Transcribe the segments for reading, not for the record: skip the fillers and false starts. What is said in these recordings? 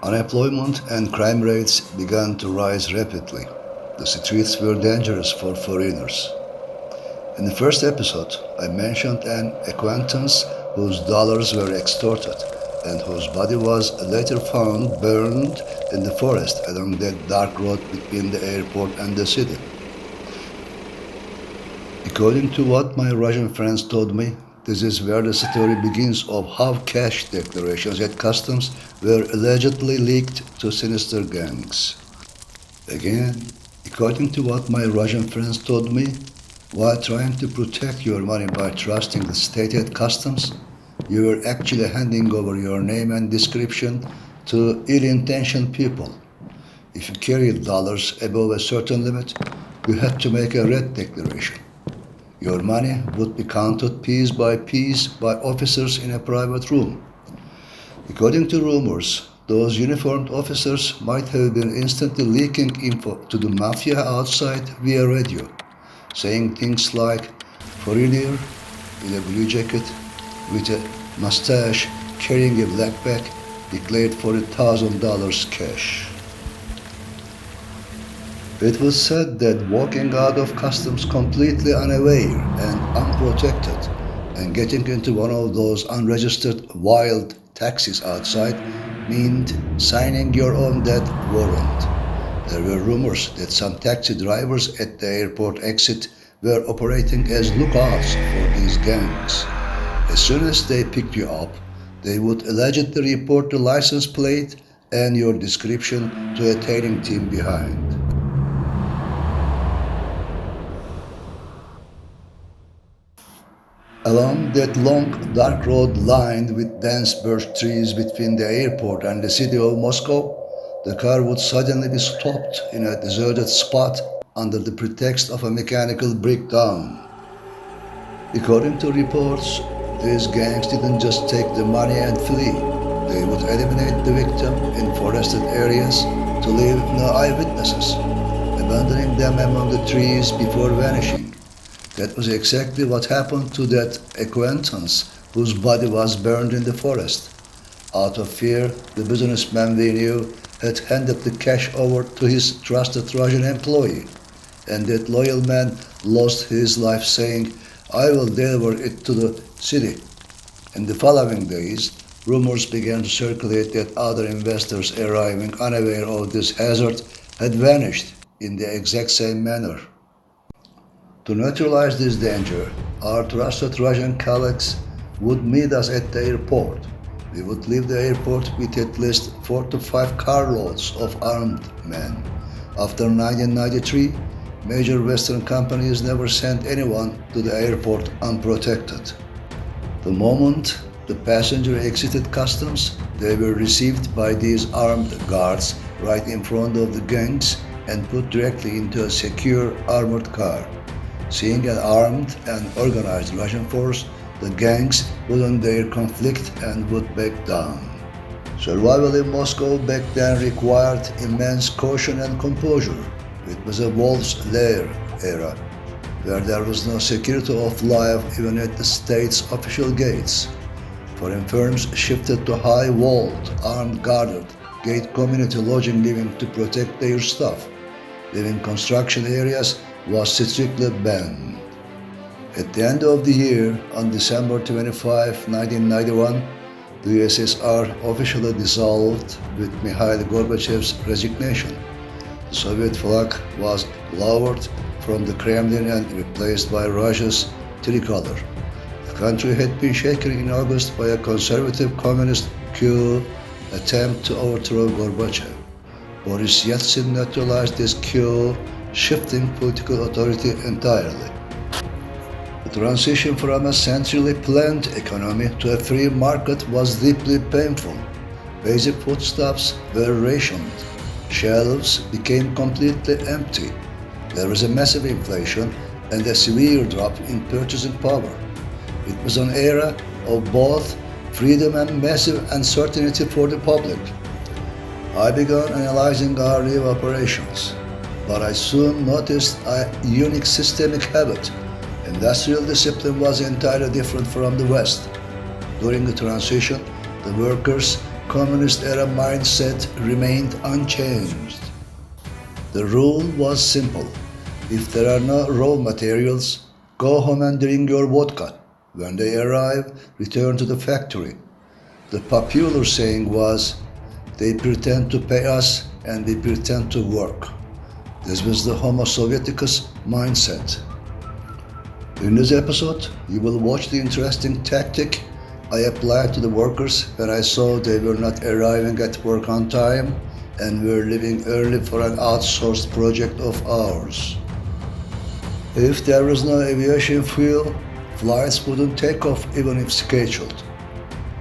Unemployment and crime rates began to rise rapidly. The streets were dangerous for foreigners. In the first episode, I mentioned an acquaintance whose dollars were extorted and whose body was later found burned in the forest along that dark road between the airport and the city. According to what my Russian friends told me, this is where the story begins of how cash declarations at customs were allegedly leaked to Sinister gangs. Again, according to what my Russian friends told me, while trying to protect your money by trusting the state at customs, you were actually handing over your name and description to ill-intentioned people. If you carried dollars above a certain limit, you had to make a red declaration. Your money would be counted piece by officers in a private room. According to rumors, those uniformed officers might have been instantly leaking info to the mafia outside via radio, saying things like, "Foreigner in a blue jacket with a mustache carrying a black bag declared $40,000 cash." It was said that walking out of customs completely unaware and unprotected and getting into one of those unregistered wild taxis outside meant signing your own death warrant. There were rumors that some taxi drivers at the airport exit were operating as lookouts for these gangs. As soon as they picked you up, they would allegedly report the license plate and your description to a tailing team behind. Along that long, dark road lined with dense birch trees between the airport and the city of Moscow, the car would suddenly be stopped in a deserted spot under the pretext of a mechanical breakdown. According to reports, these gangs didn't just take the money and flee. They would eliminate the victim in forested areas to leave no eyewitnesses, abandoning them among the trees before vanishing. That was exactly what happened to that acquaintance whose body was burned in the forest. Out of fear, the businessman we knew had handed the cash over to his trusted Russian employee, and that loyal man lost his life saying, "I will deliver it to the city." In the following days, rumors began to circulate that other investors arriving unaware of this hazard had vanished in the exact same manner. To neutralize this danger, our trusted Russian colleagues would meet us at the airport. We would leave the airport with at least 4 to 5 carloads of armed men. After 1993, major Western companies never sent anyone to the airport unprotected. The moment the passenger exited customs, they were received by these armed guards right in front of the gangs and put directly into a secure armored car. Seeing an armed and organized Russian force, the gangs would end their conflict and would back down. Survival in Moscow back then required immense caution and composure. It was a wolf's lair era, where there was no security of life even at the state's official gates. Foreign firms shifted to high-walled, armed-guarded, gate community lodging living to protect their staff. Living construction areas was strictly banned. At the end of the year, on December 25, 1991, the USSR officially dissolved with Mikhail Gorbachev's resignation. The Soviet flag was lowered from the Kremlin and replaced by Russia's tricolor. The country had been shaken in August by a conservative communist coup attempt to overthrow Gorbachev. Boris Yeltsin neutralized this coup, shifting political authority entirely. The transition from a centrally planned economy to a free market was deeply painful. Basic foodstuffs were rationed. Shelves became completely empty. There was a massive inflation and a severe drop in purchasing power. It was an era of both freedom and massive uncertainty for the public. I began analyzing our new operations, but I soon noticed a unique systemic habit. Industrial discipline was entirely different from the West. During the transition, the workers communist-era mindset remained unchanged. The rule was simple. If there are no raw materials, go home and drink your vodka. When they arrive, return to the factory. The popular saying was, they pretend to pay us and we pretend to work. This was the Homo Sovieticus mindset. In this episode, you will watch the interesting tactic I applied to the workers when I saw they were not arriving at work on time and were leaving early for an outsourced project of ours. If there was no aviation fuel, flights wouldn't take off even if scheduled,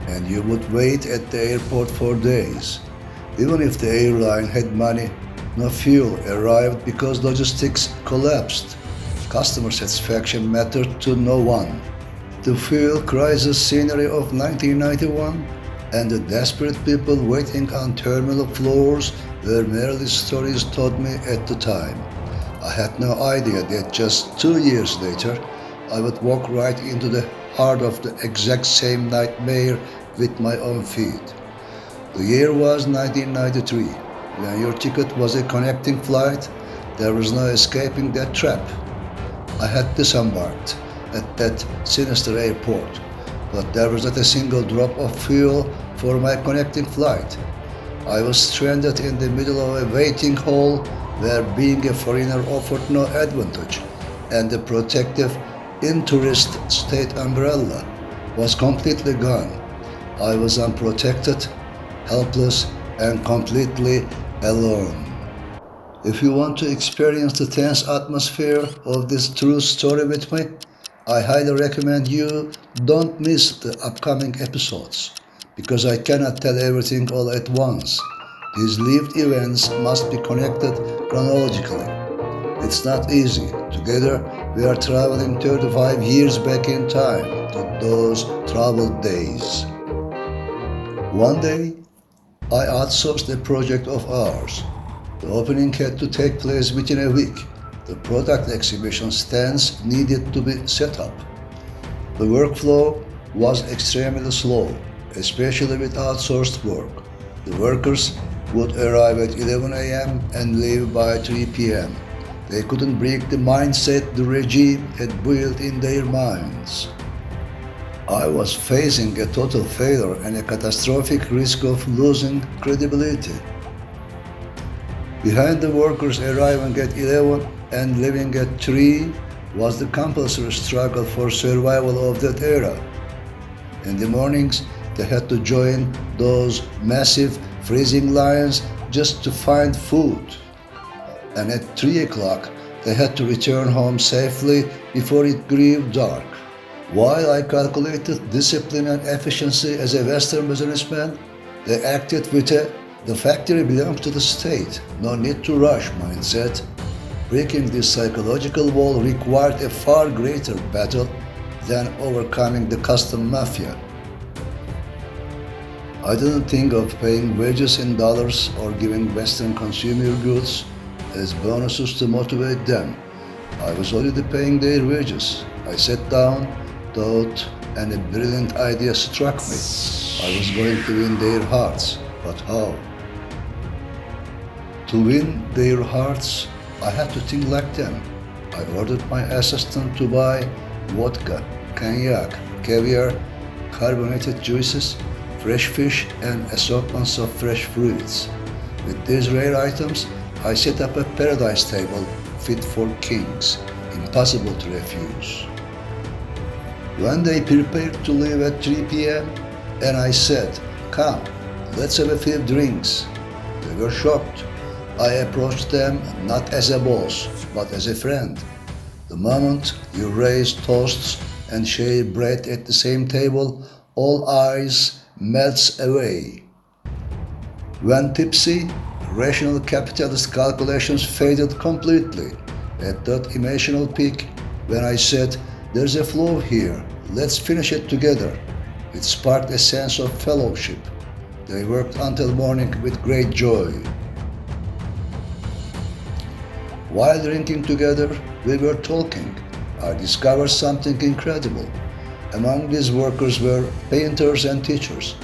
and you would wait at the airport for days. Even if the airline had money, no fuel arrived because logistics collapsed. Customer satisfaction mattered to no one. The fuel crisis scenery of 1991 and the desperate people waiting on terminal floors were merely stories told me at the time. I had no idea that just 2 years later, I would walk right into the heart of the exact same nightmare with my own feet. The year was 1993. When your ticket was a connecting flight, there was no escaping that trap. I had disembarked at that Sinister airport, but there was not a single drop of fuel for my connecting flight. I was stranded in the middle of a waiting hall where being a foreigner offered no advantage, and the protective Non-Intourist state umbrella was completely gone. I was unprotected, helpless, and completely alone. If you want to experience the tense atmosphere of this true story with me, I highly recommend you don't miss the upcoming episodes, because I cannot tell everything all at once. These lived events must be connected chronologically. It's not easy. Together, we are traveling 35 years back in time to those troubled days. One day, I outsourced a project of ours. The opening had to take place within a week. The product exhibition stands needed to be set up. The workflow was extremely slow, especially with outsourced work. The workers would arrive at 11 a.m. and leave by 3 p.m. They couldn't break the mindset the regime had built in their minds. I was facing a total failure and a catastrophic risk of losing credibility. Behind the workers arriving at 11 and leaving at 3 was the compulsory struggle for survival of that era. In the mornings, they had to join those massive freezing lines just to find food. And at 3 o'clock, they had to return home safely before it grew dark. While I calculated discipline and efficiency as a Western businessman, they acted with the factory belongs to the state, no need to rush mindset. Breaking this psychological wall required a far greater battle than overcoming the custom mafia. I didn't think of paying wages in dollars or giving Western consumer goods as bonuses to motivate them. I was already paying their wages. I sat down, thought, and a brilliant idea struck me. I was going to win their hearts, but how? To win their hearts, I had to think like them. I ordered my assistant to buy vodka, cognac, caviar, carbonated juices, fresh fish, and assortments of fresh fruits. With these rare items, I set up a paradise table fit for kings, impossible to refuse. When they prepared to leave at 3 p.m., and I said, "Come, let's have a few drinks," they were shocked. I approached them not as a boss, but as a friend. The moment you raise toasts and share bread at the same table, all ice melts away. When tipsy, rational capitalist calculations faded completely. At that emotional peak, when I said, "There's a flow here, let's finish it together," it sparked a sense of fellowship. They worked until morning with great joy. While drinking together, we were talking. I discovered something incredible. Among these workers were painters and teachers.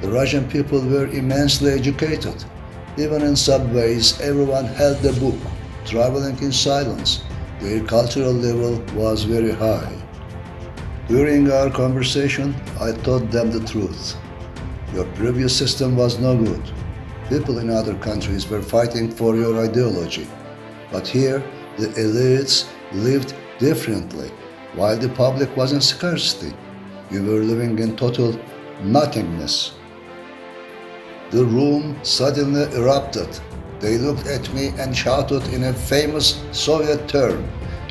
The Russian people were immensely educated. Even in subways, everyone held a book, traveling in silence. Their cultural level was very high. During our conversation, I told them the truth. Your previous system was no good. People in other countries were fighting for your ideology. But here, the elites lived differently, while the public was in scarcity. You were living in total nothingness. The room suddenly erupted. They looked at me and shouted in a famous Soviet term,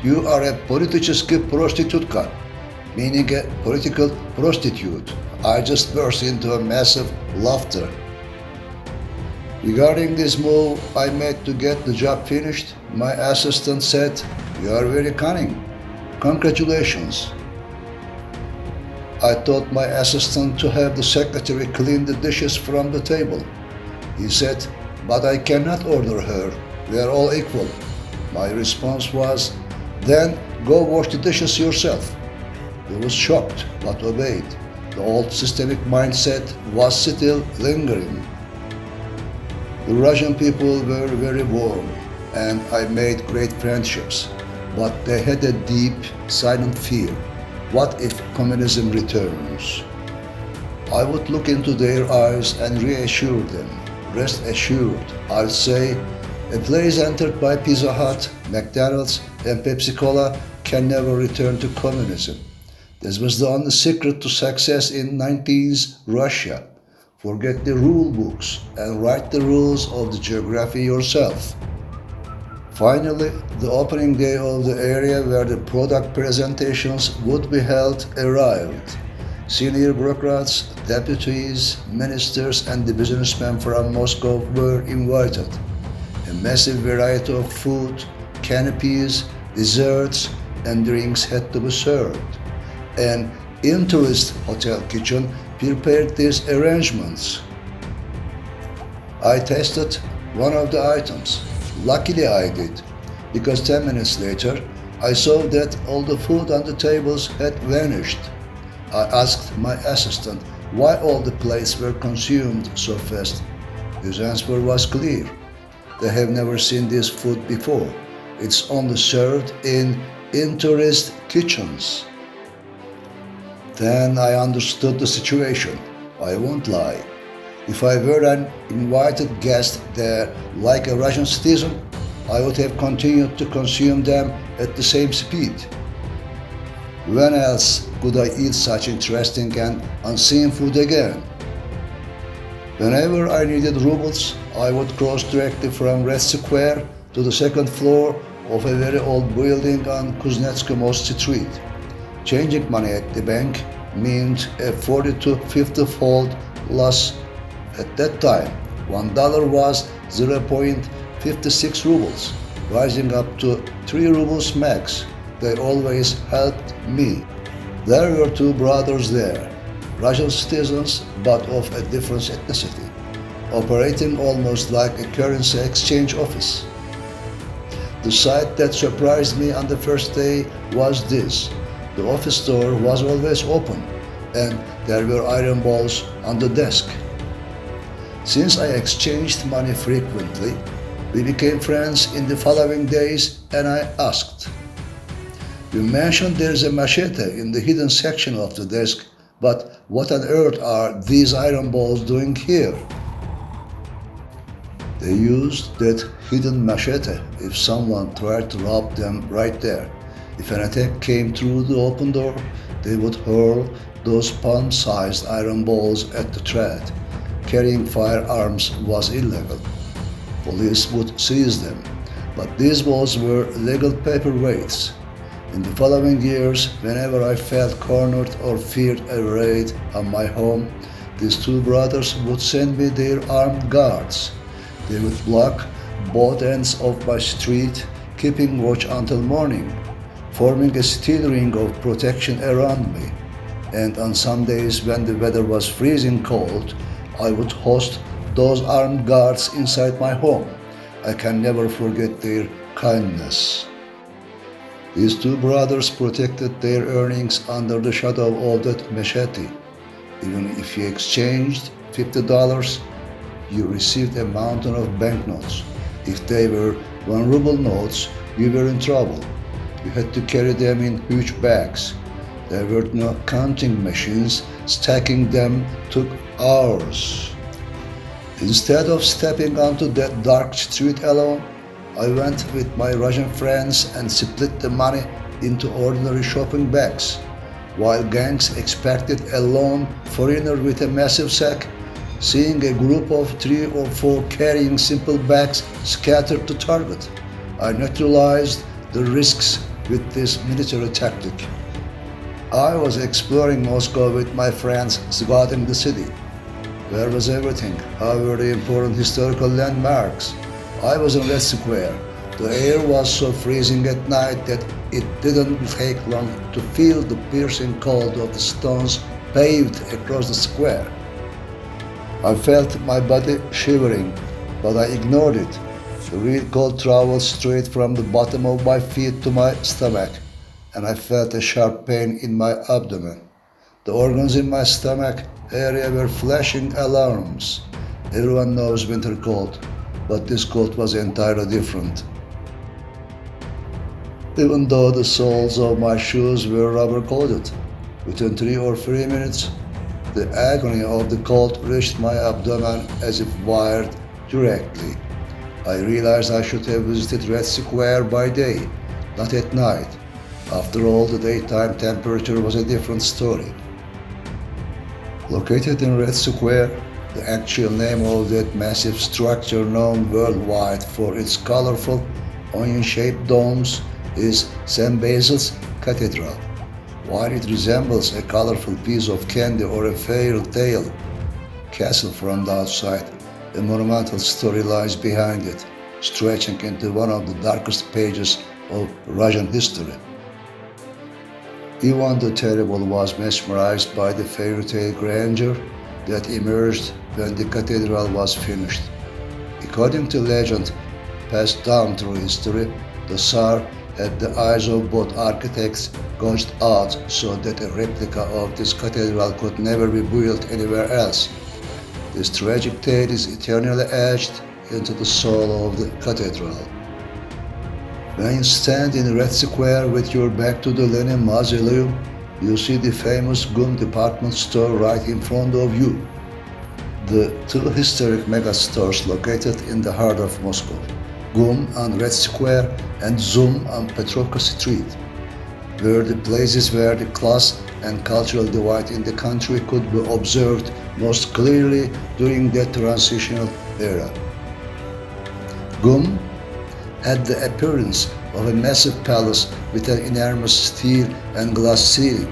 "You are a politicheski prostitutka," meaning a political prostitute. I just burst into a massive laughter. Regarding this move I made to get the job finished, my assistant said, "You are very cunning. Congratulations." I told my assistant to have the secretary clean the dishes from the table. He said, "But I cannot order her. We are all equal." My response was, "Then go wash the dishes yourself." He was shocked, but obeyed. The old systemic mindset was still lingering. The Russian people were very warm, and I made great friendships, but they had a deep, silent fear. What if communism returns? I would look into their eyes and reassure them. Rest assured, I'll say, a place entered by Pizza Hut, McDonald's, and Pepsi Cola can never return to communism. This was the only secret to success in 90s Russia. Forget the rule books and write the rules of the geography yourself. Finally, the opening day of the area where the product presentations would be held arrived. Senior bureaucrats, deputies, ministers, and the businessmen from Moscow were invited. A massive variety of food, canapes, desserts, and drinks had to be served. An Intourist hotel kitchen prepared these arrangements. I tasted one of the items. Luckily I did, because 10 minutes later I saw that all the food on the tables had vanished. I asked my assistant why all the plates were consumed so fast. His answer was clear. They have never seen this food before. It's only served in Intourist kitchens. Then I understood the situation. I won't lie. If I were an invited guest there like a Russian citizen, I would have continued to consume them at the same speed. When else could I eat such interesting and unseen food again? Whenever I needed rubles, I would cross directly from Red Square to the second floor of a very old building on Kuznetsky Most Street. Changing money at the bank meant a 40 to 50-fold loss. At that time, $1 was 0.56 rubles, rising up to 3 rubles max. They always helped me. There were two brothers there, Russian citizens but of a different ethnicity, operating almost like a currency exchange office. The sight that surprised me on the first day was this. The office door was always open, and there were iron balls on the desk. Since I exchanged money frequently, we became friends in the following days, and I asked, "You mentioned there's a machete in the hidden section of the desk, but what on earth are these iron balls doing here?" They used that hidden machete if someone tried to rob them right there. If an attack came through the open door, they would hurl those palm-sized iron balls at the threat. Carrying firearms was illegal. Police would seize them, but these balls were legal paperweights. In the following years, whenever I felt cornered or feared a raid on my home, these two brothers would send me their armed guards. They would block both ends of my street, keeping watch until morning, forming a steel ring of protection around me. And on some days when the weather was freezing cold, I would host those armed guards inside my home. I can never forget their kindness. These two brothers protected their earnings under the shadow of that machete. Even if we exchanged, $50, you received a mountain of banknotes. If they were 1 ruble notes, you were in trouble. You had to carry them in huge bags. There were no counting machines. Stacking them took hours. Instead of stepping onto that dark street alone, I went with my Russian friends and split the money into ordinary shopping bags. While gangs expected a lone foreigner with a massive sack, seeing a group of 3 or 4 carrying simple bags scattered to target, I neutralized the risks with this military tactic. I was exploring Moscow with my friends, scouting the city. Where was everything? How were the important historical landmarks? I was in Red Square. The air was so freezing at night that it didn't take long to feel the piercing cold of the stones paved across the square. I felt my body shivering, but I ignored it. The real cold traveled straight from the bottom of my feet to my stomach, and I felt a sharp pain in my abdomen. The organs in my stomach area were flashing alarms. Everyone knows winter cold, but this cold was entirely different. Even though the soles of my shoes were rubber-coated, within 3 or 4 minutes, the agony of the cold reached my abdomen as if wired directly. I realized I should have visited Red Square by day, not at night. After all, the daytime temperature was a different story. Located in Red Square, the actual name of that massive structure known worldwide for its colorful, onion-shaped domes is St. Basil's Cathedral. While it resembles a colorful piece of candy or a fairy tale castle from the outside, a monumental story lies behind it, stretching into one of the darkest pages of Russian history. Ivan the Terrible was mesmerized by the fairy tale grandeur that emerged when the cathedral was finished. According to legend passed down through history, the Tsar had the eyes of both architects gouged out so that a replica of this cathedral could never be built anywhere else. This tragic tale is eternally etched into the soul of the cathedral. When you stand in Red Square with your back to the Lenin Mausoleum, you see the famous GUM department store right in front of you. The 2 historic megastores located in the heart of Moscow, GUM on Red Square and ZUM on Petrovka Street, were the places where the class and cultural divide in the country could be observed most clearly during that transitional era. GUM had the appearance of a massive palace with an enormous steel and glass ceiling.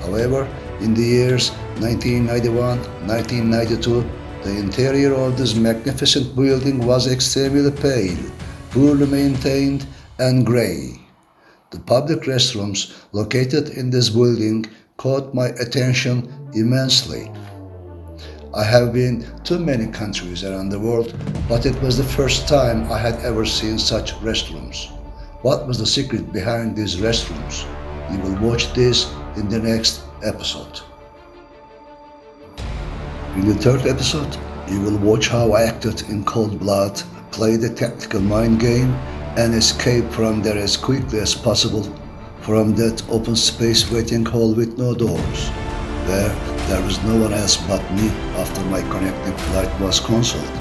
However, in the years 1991-1992, the interior of this magnificent building was extremely pale, poorly maintained, and grey. The public restrooms located in this building caught my attention immensely. I have been to many countries around the world, but it was the first time I had ever seen such restrooms. What was the secret behind these restrooms? You will watch this in the next episode. In the 3rd episode, you will watch how I acted in cold blood, played a tactical mind game, and escaped from there as quickly as possible from that open space waiting hall with no doors, where there was no one else but me after my connecting flight was cancelled,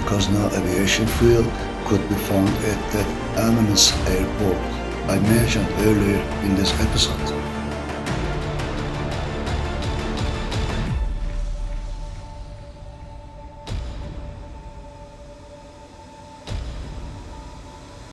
because no aviation fuel could be found at that ominous airport I mentioned earlier in this episode.